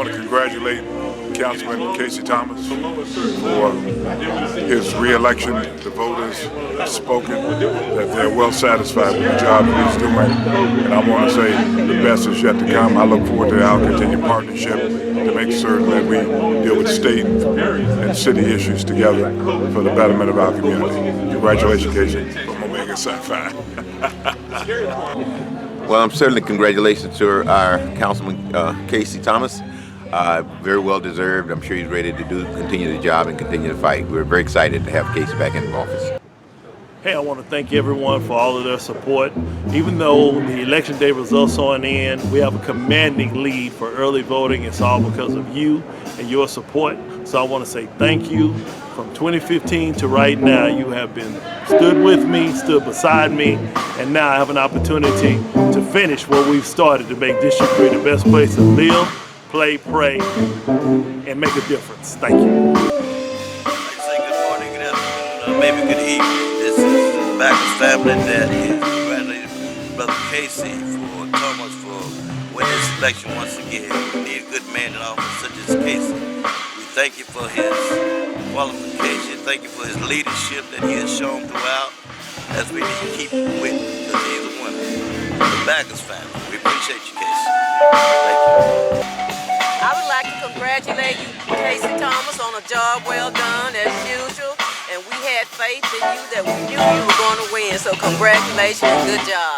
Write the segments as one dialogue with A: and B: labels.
A: want to congratulate Councilman Casey Thomas for his re-election. The voters have spoken that they're well satisfied with the job that he's doing, and I want to say the best is yet to come. I look forward to our continued partnership to make certain that we deal with state and city issues together for the betterment of our community. Congratulations, Casey, from Omega Sci-Fi.
B: Well, certainly congratulations to our Councilman Casey Thomas. Very well deserved. I'm sure he's ready to continue the job and continue to fight. We're very excited to have Casey back in office.
C: Hey, I want to thank everyone for all of their support. Even though the election day results aren't in, we have a commanding lead for early voting. It's all because of you and your support. So I want to say thank you. From 2015 to right now, you have stood with me, stood beside me, and now I have an opportunity to finish what we've started to make District 3 the best place to live, play, pray, and make a difference. Thank you.
D: I'd say good morning, good afternoon, maybe good evening. This is the Backus family that is congratulating Brother Casey Thomas for winning this election once again. We need a good man in office such as Casey. We thank you for his qualification. Thank you for his leadership that he has shown throughout, as we need to keep him with, because he's a winner. The Backus family, we appreciate you, Casey. Thank you.
E: I would like to congratulate you, Casey Thomas, on a job well done as usual. And we had faith in you that we knew you were going to win. So congratulations, good job.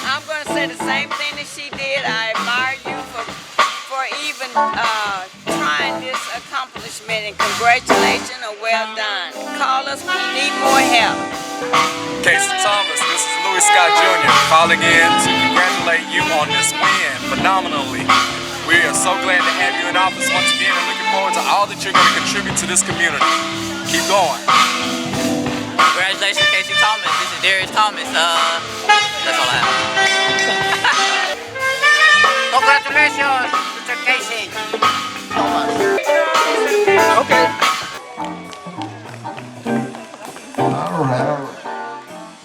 F: I'm going to say the same thing that she did. I admire you for even trying this accomplishment, and congratulations and well done. Call us when you need more help.
G: Casey Thomas, this is Louis Scott Jr. calling in to congratulate you on this win phenomenally. We are so glad to have you in office once again and looking forward to all that you're going to contribute to this community. Keep going.
H: Congratulations, Casey Thomas. This is Darius Thomas. That's all I have.
I: Congratulations, Mr. Casey Thomas.
J: Okay.
K: All right.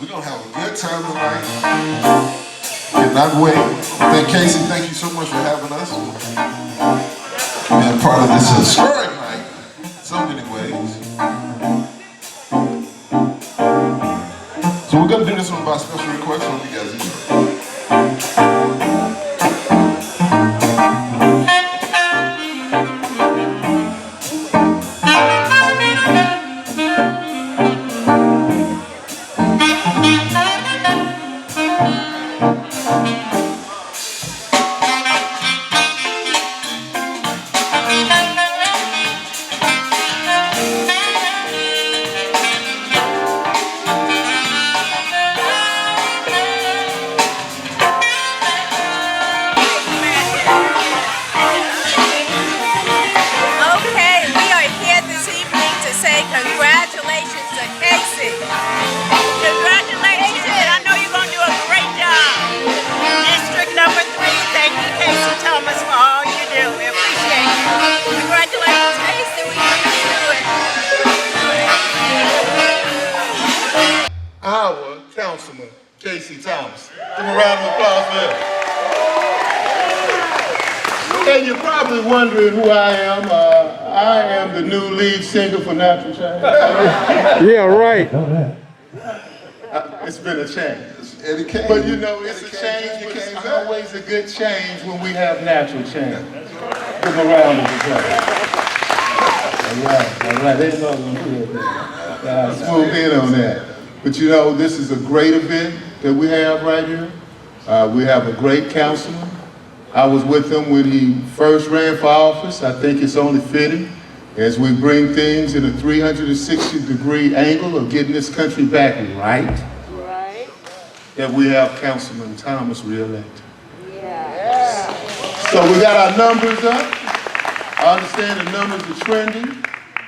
K: We're going to have a good time tonight. Cannot wait. Thank Casey, thank you so much for having us. Being part of this historic night in so many ways. So we're going to do this one by special request. Hope you guys enjoy.
L: Our Councilman Casey Thomas. Give a round of applause for him. And you're probably wondering who I am. I am the new lead singer for Natural Change.
J: Yeah, right.
L: It's been a change. But you know, it's a change, but it's always a good change when we have natural change. Give a round of applause. All right. They know I'm going to do that. Smooth in on that. But you know, this is a great event that we have right here. We have a great councilman. I was with him when he first ran for office. I think it's only fitting as we bring things in a 360-degree angle of getting this country back right, that we have Councilman Thomas re-elected. Yeah. So we got our numbers up. I understand the numbers are trending.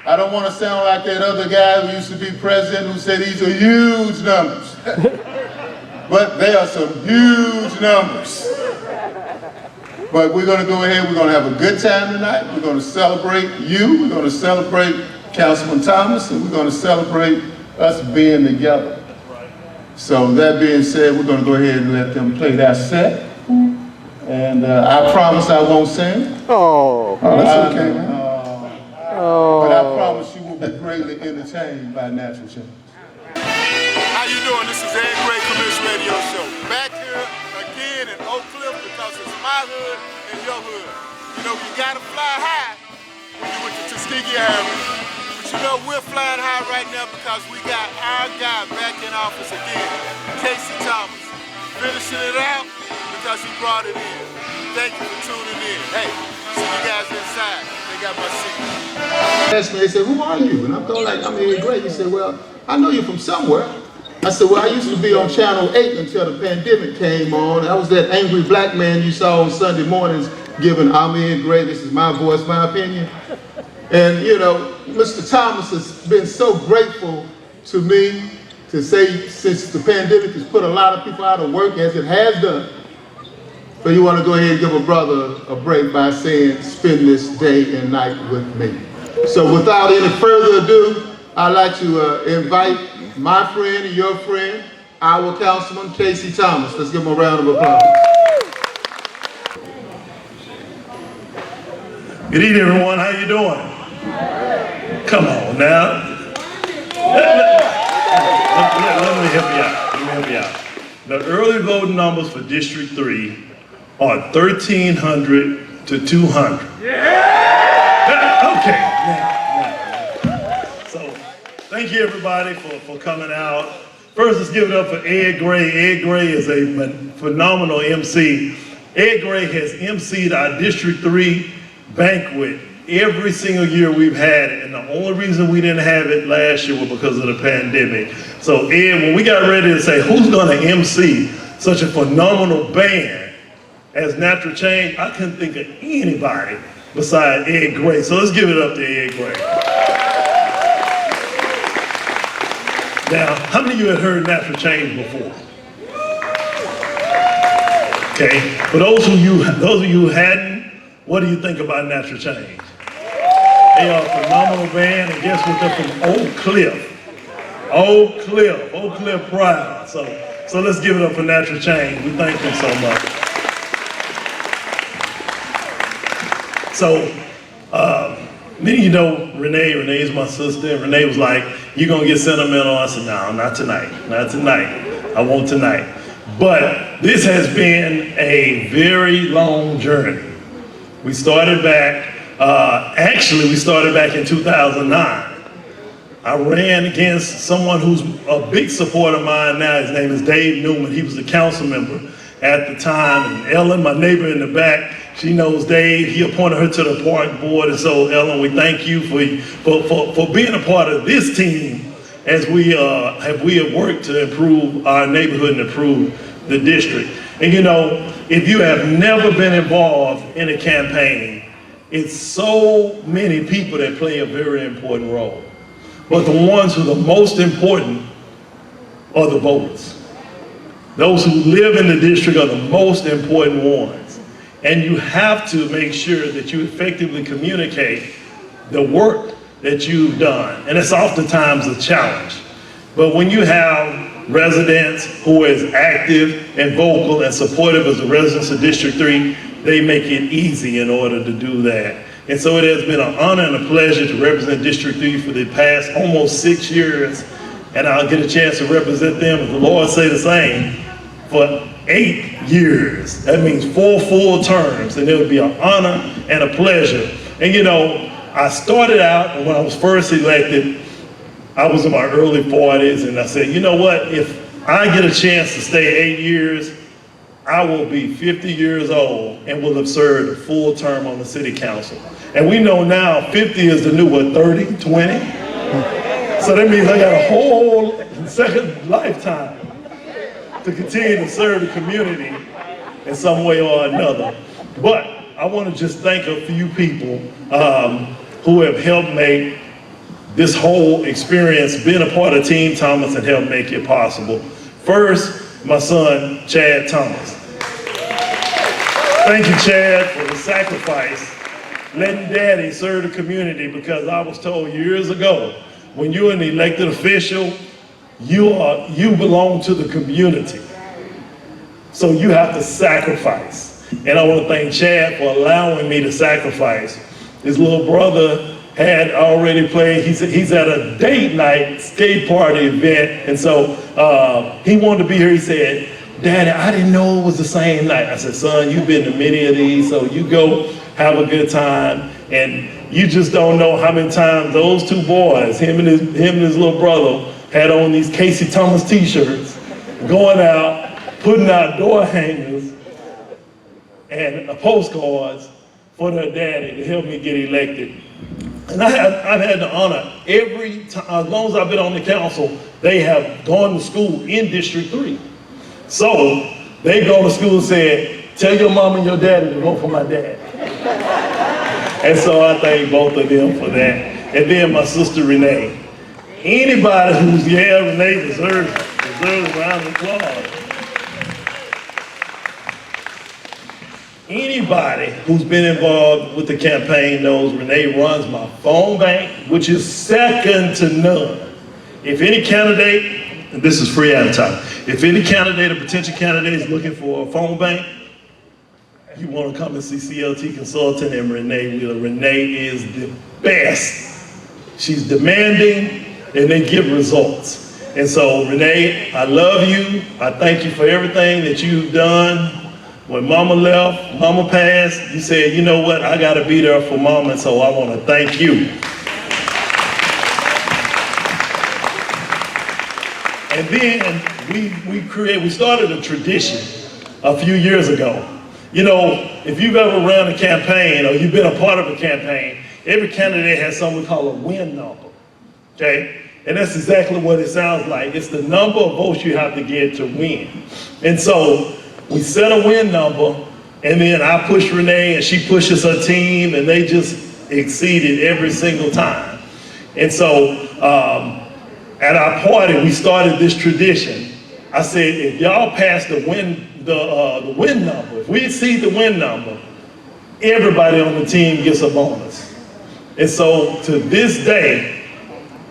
L: I don't want to sound like that other guy who used to be president who said these are huge numbers. But they are some huge numbers. But we're going to go ahead, we're going to have a good time tonight. We're going to celebrate you, we're going to celebrate Councilman Thomas, and we're going to celebrate us being together. So that being said, we're going to go ahead and let them play that set. And And I promise I won't sing.
J: Oh,
L: That's okay, man. But I promise you will be greatly entertained by natural change.
A: How you doing? This is Ed Gray from this radio show. Back here again in Oak Cliff because it's my hood and your hood. You know, you gotta fly high when you went to Tuskegee Airmen. But you know, we're flying high right now because we got our guy back in office again, Casey Thomas. Finishing it out because he brought it in. Thank you for tuning in. Hey, see you guys inside. They got my seat.
K: Asked me, they said, who are you? And I'm going like, I'm Ed Gray. He said, well, I know you from somewhere. I said, well, I used to be on Channel 8 until the pandemic came on. I was that angry black man you saw on Sunday mornings giving, I'm Ed Gray, this is my voice, my opinion. And, you know, Mr. Thomas has been so grateful to me to say, since the pandemic has put a lot of people out of work, as it has done. So you want to go ahead and give a brother a break by saying, spend this day and night with me. So without any further ado, I'd like to invite my friend and your friend, our Councilman, Casey Thomas. Let's give him a round of applause.
C: Good evening, everyone. How you doing? Come on now. Let me help you out. The early voting numbers for District 3 are 1,300 to 200. Okay. Now. So, thank you everybody for coming out. First, let's give it up for Ed Gray. Ed Gray is a phenomenal MC. Ed Gray has MC'd our District 3 banquet every single year we've had it, and the only reason we didn't have it last year was because of the pandemic. So Ed, when we got ready to say who's gonna MC such a phenomenal band as Natural Change, I couldn't think of anybody besides Ed Gray. So let's give it up to Ed Gray. Now, how many of you had heard Natural Change before? Okay, for those of you who hadn't, what do you think about Natural Change? They are a phenomenal band, and guess what? They're from Oak Cliff. Oak Cliff proud. So let's give it up for Natural Change. We thank them so much. So, many of you know Renee. Renee is my sister, and Renee was like, "You gonna get sentimental?" I said, "No, not tonight. Not tonight. I won't tonight." But this has been a very long journey. We started back. We started back in 2009. I ran against someone who's a big supporter of mine now. His name is Dave Newman. He was a council member at the time. And Ellen, my neighbor in the back, she knows Dave. He appointed her to the park board. And so, Ellen, we thank you for being a part of this team as we have worked to improve our neighborhood and improve the district. And you know, if you have never been involved in a campaign, it's so many people that play a very important role. But the ones who are the most important are the voters. Those who live in the district are the most important ones. And you have to make sure that you effectively communicate the work that you've done. And it's oftentimes a challenge. But when you have residents who are as active and vocal and supportive as the residents of District 3, they make it easy in order to do that. And so it has been an honor and a pleasure to represent District 3 for the past almost 6 years. And I'll get a chance to represent them, if the Lord say the same, for 8 years. That means 4 full terms, and it would be an honor and a pleasure. And you know, I started out, and when I was first elected, I was in my early 40s, and I said, you know what, if I get a chance to stay 8 years, I will be 50 years old and will have served a full term on the city council. And we know now 50 is the new, what, 30, 20? So that means I got a whole second lifetime to continue to serve the community in some way or another. But I want to just thank a few people who have helped make this whole experience, being a part of Team Thomas, and helped make it possible. First, my son, Chad Thomas. Thank you, Chad, for the sacrifice, letting Daddy serve the community, because I was told years ago, when you're an elected official, you belong to the community. So you have to sacrifice. And I want to thank Chad for allowing me to sacrifice. His little brother had already played, he's at a date night skate party event, and so he wanted to be here. He said, Daddy, I didn't know it was the same night. I said, son, you've been to many of these, so you go have a good time. And you just don't know how many times those two boys, him and his little brother, had on these Casey Thomas t-shirts, going out, putting out door hangers and postcards for their daddy to help me get elected. And I've had the honor every time, as long as I've been on the council, they have gone to school in District 3. So they go to school and said, tell your mom and your daddy to vote for my dad. And so I thank both of them for that. And then my sister Renee. Anybody who's, Renee deserves a round of applause. Anybody who's been involved with the campaign knows Renee runs my phone bank, which is second to none. If any candidate, and this is free advertising, if any candidate or potential candidate is looking for a phone bank, you want to come and see CLT Consultant and Renee Wheeler. Renee is the best. She's demanding and they give results. And so Renee, I love you. I thank you for everything that you've done. When Mama left, Mama passed, you said, you know what, I gotta be there for Mama, and so I wanna thank you. And then we started a tradition a few years ago. You know, if you've ever ran a campaign or you've been a part of a campaign, every candidate has something we call a win number, okay? And that's exactly what it sounds like. It's the number of votes you have to get to win. And so we set a win number, and then I push Renee and she pushes her team, and they just exceeded every single time. And so at our party, we started this tradition. I said, if y'all pass the win number, if we exceed the win number, everybody on the team gets a bonus. And so to this day,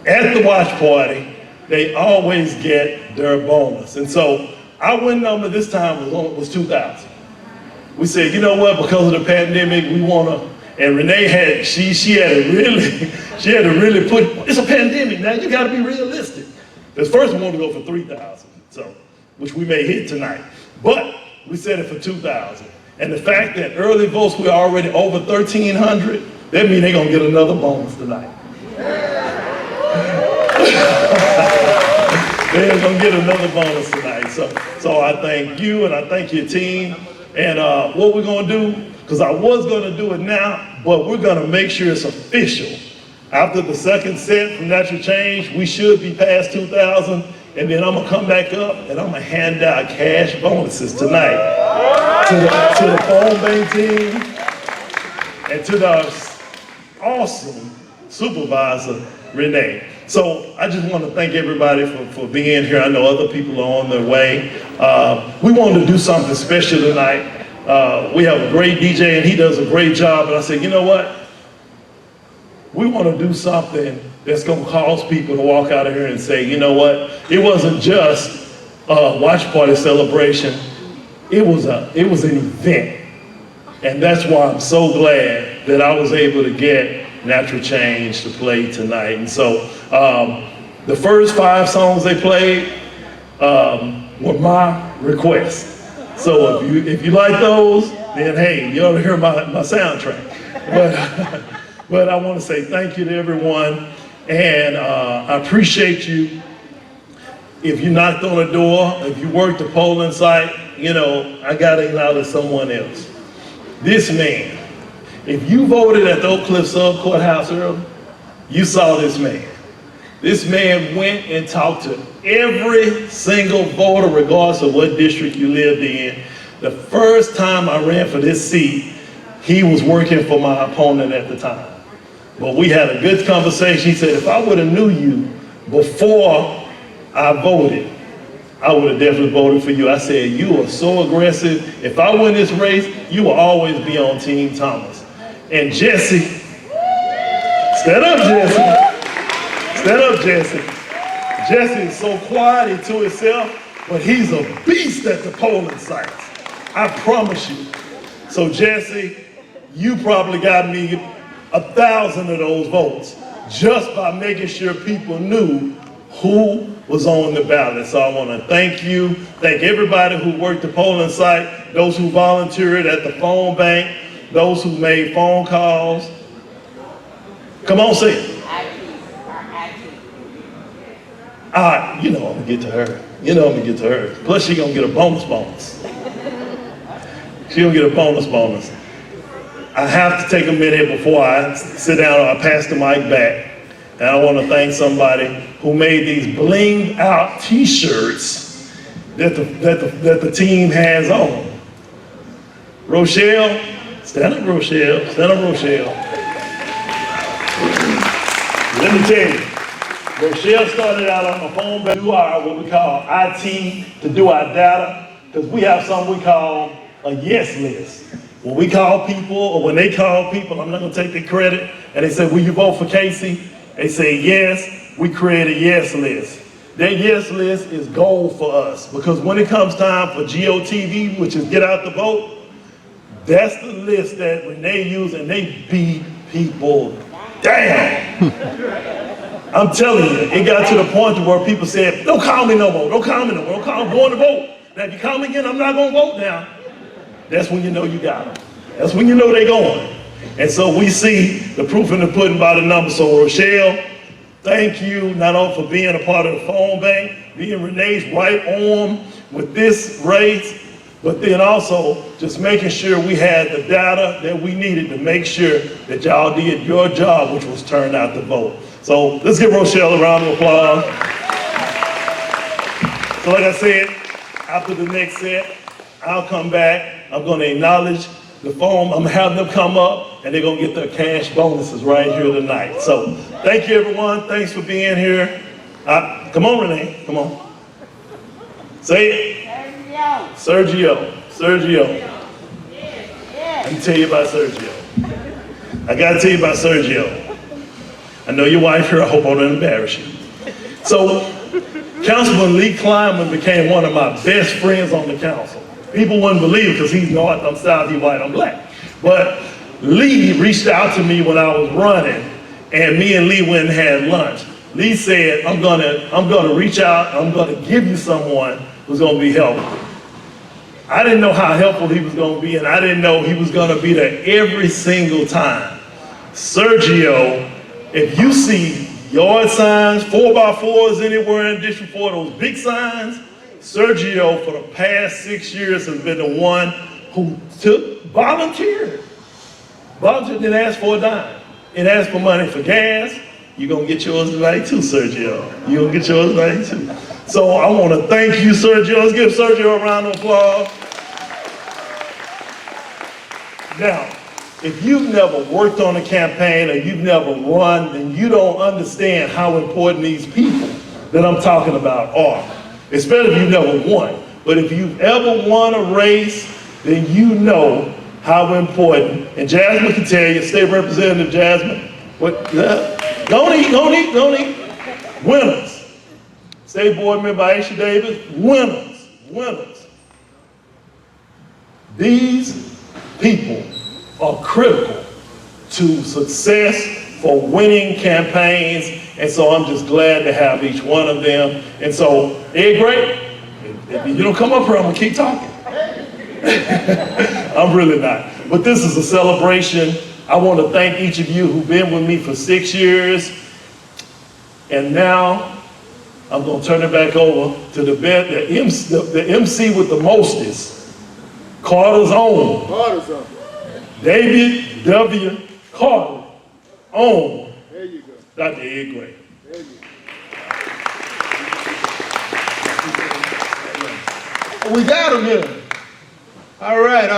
C: at the watch party, they always get their bonus. And so our win number this time was 2,000. We said, you know what, because of the pandemic, we wanna, and Renee had, she had to really put, it's a pandemic now, you gotta be realistic. Because first we wanted to go for 3,000, so, which we may hit tonight. But we set it for 2,000. And the fact that early votes, we're already over 1,300, that means they're gonna get another bonus tonight. They're gonna get another bonus tonight. So I thank you and I thank your team. And what we're gonna do, because I was gonna do it now, but we're gonna make sure it's official. After the second set from Natural Change, we should be past 2,000, and then I'm gonna come back up and I'm gonna hand out cash bonuses tonight to the phone bank team and to the awesome supervisor, Renee. So I just want to thank everybody for being here. I know other people are on their way. We wanted to do something special tonight. We have a great DJ and he does a great job. And I said, you know what? We want to do something that's going to cause people to walk out of here and say, you know what? It wasn't just a watch party celebration. It was an event. And that's why I'm so glad that I was able to get Natural Change to play tonight. And so the first 5 songs they played were my request. So if you like those, then hey, you ought to hear my soundtrack. But I want to say thank you to everyone, and I appreciate you. If you knocked on a door, if you worked the polling site, you know, I got to acknowledge someone else. This man, if you voted at the Oak Cliff Sub Courthouse early, you saw this man. This man went and talked to every single voter, regardless of what district you lived in. The first time I ran for this seat, he was working for my opponent at the time. But we had a good conversation. He said, if I would have knew you before I voted, I would have definitely voted for you. I said, you are so aggressive. If I win this race, you will always be on Team Thomas. And Jesse, stand up, Jesse. Stand up, Jesse. Jesse is so quiet to himself, but he's a beast at the polling sites. I promise you. So Jesse, you probably got me 1,000 of those votes just by making sure people knew who was on the ballot. So I want to thank you, thank everybody who worked the polling site, those who volunteered at the phone bank, those who made phone calls. Come on, say it. You know I'm gonna get to her. You know I'm gonna get to her. Plus she gonna get a bonus. She gonna get a bonus. I have to take a minute before I sit down or I pass the mic back. And I want to thank somebody who made these blinged out t-shirts that the team has on. Rochelle, stand up Rochelle. Let me tell you, Rochelle started out on the phone to do what we call IT, to do our data, because we have something we call a yes list. When we call people, or when they call people, I'm not gonna take the credit, and they say, will you vote for Casey? They say yes, we create a yes list. That yes list is gold for us, because when it comes time for GOTV, which is get out the vote, that's the list that when they use and they beat people down. I'm telling you, it got to the point where people said, don't call me no more, don't call me, I'm going to vote. Now if you call me again, I'm not gonna vote now. That's when you know you got them. That's when you know they're going. And so we see the proof in the pudding by the numbers. So Rochelle, thank you not only for being a part of the phone bank, being Renee's right arm with this race, but then also just making sure we had the data that we needed to make sure that y'all did your job, which was turn out the vote. So let's give Rochelle a round of applause. So like I said, after the next set, I'll come back. I'm going to acknowledge the phone. I'm going to have them come up and they're going to get their cash bonuses right here tonight. So thank you, everyone. Thanks for being here. Come on, Renee. Come on. Say it. Sergio. Let me tell you about Sergio. I got to tell you about Sergio. I know your wife here. I hope I don't embarrass you. So Councilman Lee Kleinman became one of my best friends on the council. People wouldn't believe it because he's north, I'm south, he's white, I'm black. But Lee reached out to me when I was running, and me and Lee went and had lunch. Lee said, I'm gonna reach out, I'm gonna give you someone who's gonna be helpful. I didn't know how helpful he was gonna be, and I didn't know he was gonna be there every single time. Sergio, if you see yard signs, 4x4s anywhere in District 4, those big signs, Sergio, for the past 6 years, has been the one who volunteered, didn't ask for a dime. It asked for money for gas. You're gonna get yours tonight too, Sergio. You're gonna get yours tonight too. So I wanna thank you, Sergio. Let's give Sergio a round of applause. Now, if you've never worked on a campaign or you've never run, then you don't understand how important these people that I'm talking about are. Especially if you've never won. But if you've ever won a race, then you know how important. And Jasmine can tell you, State Representative Jasmine, don't eat. Winners. State Board Member Aisha Davis, winners. These people are critical to success for winning campaigns, and so I'm just glad to have each one of them. And so, Ed Gray, if you don't come up here, I'm gonna keep talking. I'm really not. But this is a celebration. I want to thank each of you who've been with me for 6 years. And now, I'm gonna turn it back over to the MC with the mostest, Carter's own. David W. Carter. On. There you go. Dr. Ed Gray. There you
K: go. We got him here. All right.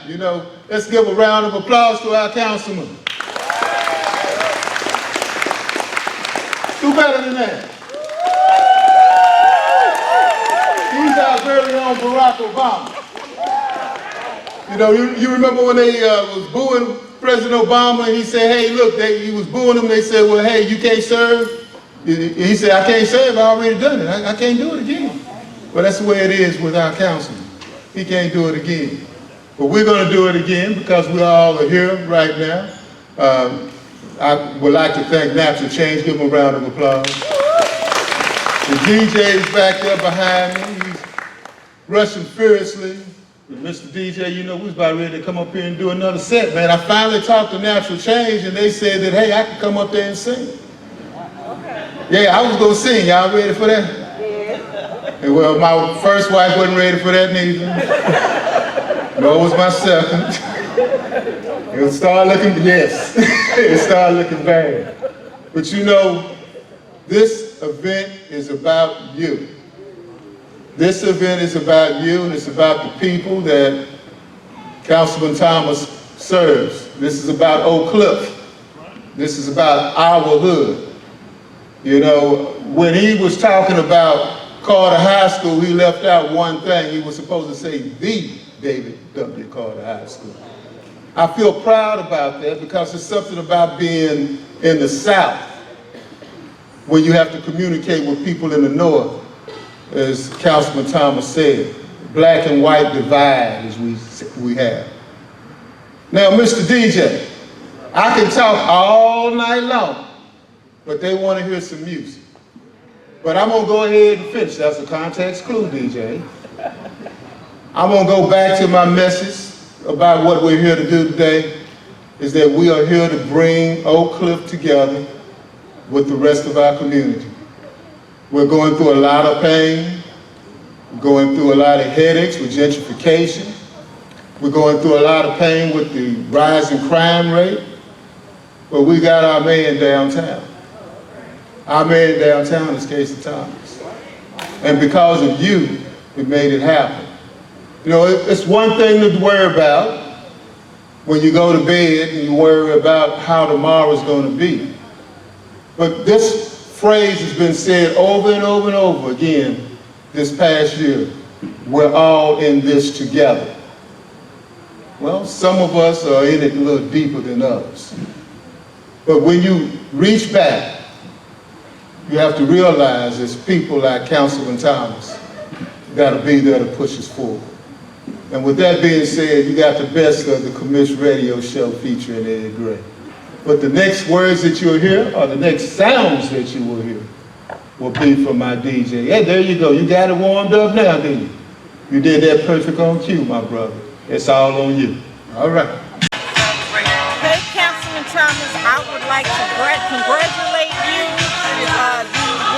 K: You know, let's give a round of applause to our councilman. Do better than that. He's our very own Barack Obama. You know, you remember when they was booing President Obama, and he said, hey, look, he was booing him. They said, well, hey, you can't serve. He said, I can't serve. I already done it. I can't do it again. Well, that's the way it is with our councilman. He can't do it again. But we're going to do it again because we all are here right now. I would like to thank Natural Change. Give them a round of applause. The DJ's back there behind me. He's rushing furiously. Mr. DJ, you know, we was about ready to come up here and do another set, man. I finally talked to Natural Change, and they said that, hey, I can come up there and sing. Yeah, I was going to sing. Y'all ready for that? Yeah. And well, my first wife wasn't ready for that neither. Nor was my second. It started looking, yes, it started looking bad. But you know, this event is about you. This event is about you, and it's about the people that Councilman Thomas serves. This is about Oak Cliff. This is about our hood. You know, when he was talking about Carter High School, he left out one thing. He was supposed to say the David W. Carter High School. I feel proud about that because it's something about being in the South when you have to communicate with people in the North. As Councilman Thomas said, black and white divide as we have. Now, Mr. DJ, I can talk all night long, but they want to hear some music. But I'm going to go ahead and finish. That's a context clue, DJ. I'm going to go back to my message about what we're here to do today, is that we are here to bring Oak Cliff together with the rest of our community. We're going through a lot of pain. We're going through a lot of headaches with gentrification. We're going through a lot of pain with the rising crime rate. But we got our man downtown. Our man downtown is Casey Thomas. And because of you, we made it happen. You know, it's one thing to worry about when you go to bed and you worry about how tomorrow's going to be. But this phrase has been said over and over and over again this past year. We're all in this together. Well, some of us are in it a little deeper than others. But when you reach back, you have to realize there's people like Councilman Thomas got to be there to push us forward. And with that being said, you got the best of the Commish Radio Show featuring Ed Gray. But the next words that you'll hear, or the next sounds that you will hear, will be from my DJ. Hey, there you go. You got it warmed up now, didn't you? You did that perfect on cue, my brother. It's all on you. All right.
F: Hey, Councilman Thomas, I would like to congratulate you. You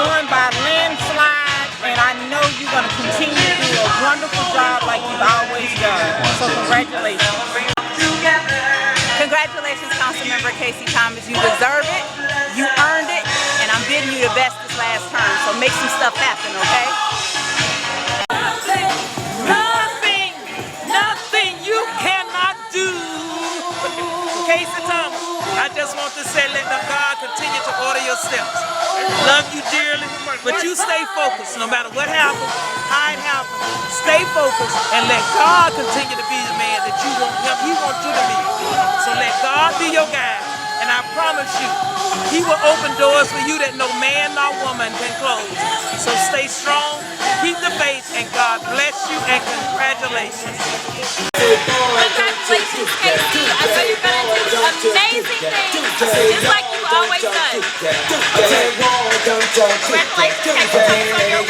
F: won by landslide, and I know you're going to continue to do a wonderful job like you've always done. So congratulations. Congratulations, Councilmember Casey Thomas. You deserve it, you earned it, and I'm bidding you the best this last term. So make some stuff happen, okay?
M: Nothing you cannot do. Casey Thomas, I just want to say, let God continue to order your steps. Love you dearly, but you stay focused no matter what happens, how it happens. Stay focused and let God continue to be the man that you want him, he wants you to be. So let God be your guide, and I promise you, he will open doors for you that no man nor woman can close. So stay strong, keep the faith, and God bless you, and congratulations.
N: Congratulations, Casey. I know you're going to do amazing things, just like you always done. Congratulations, Casey.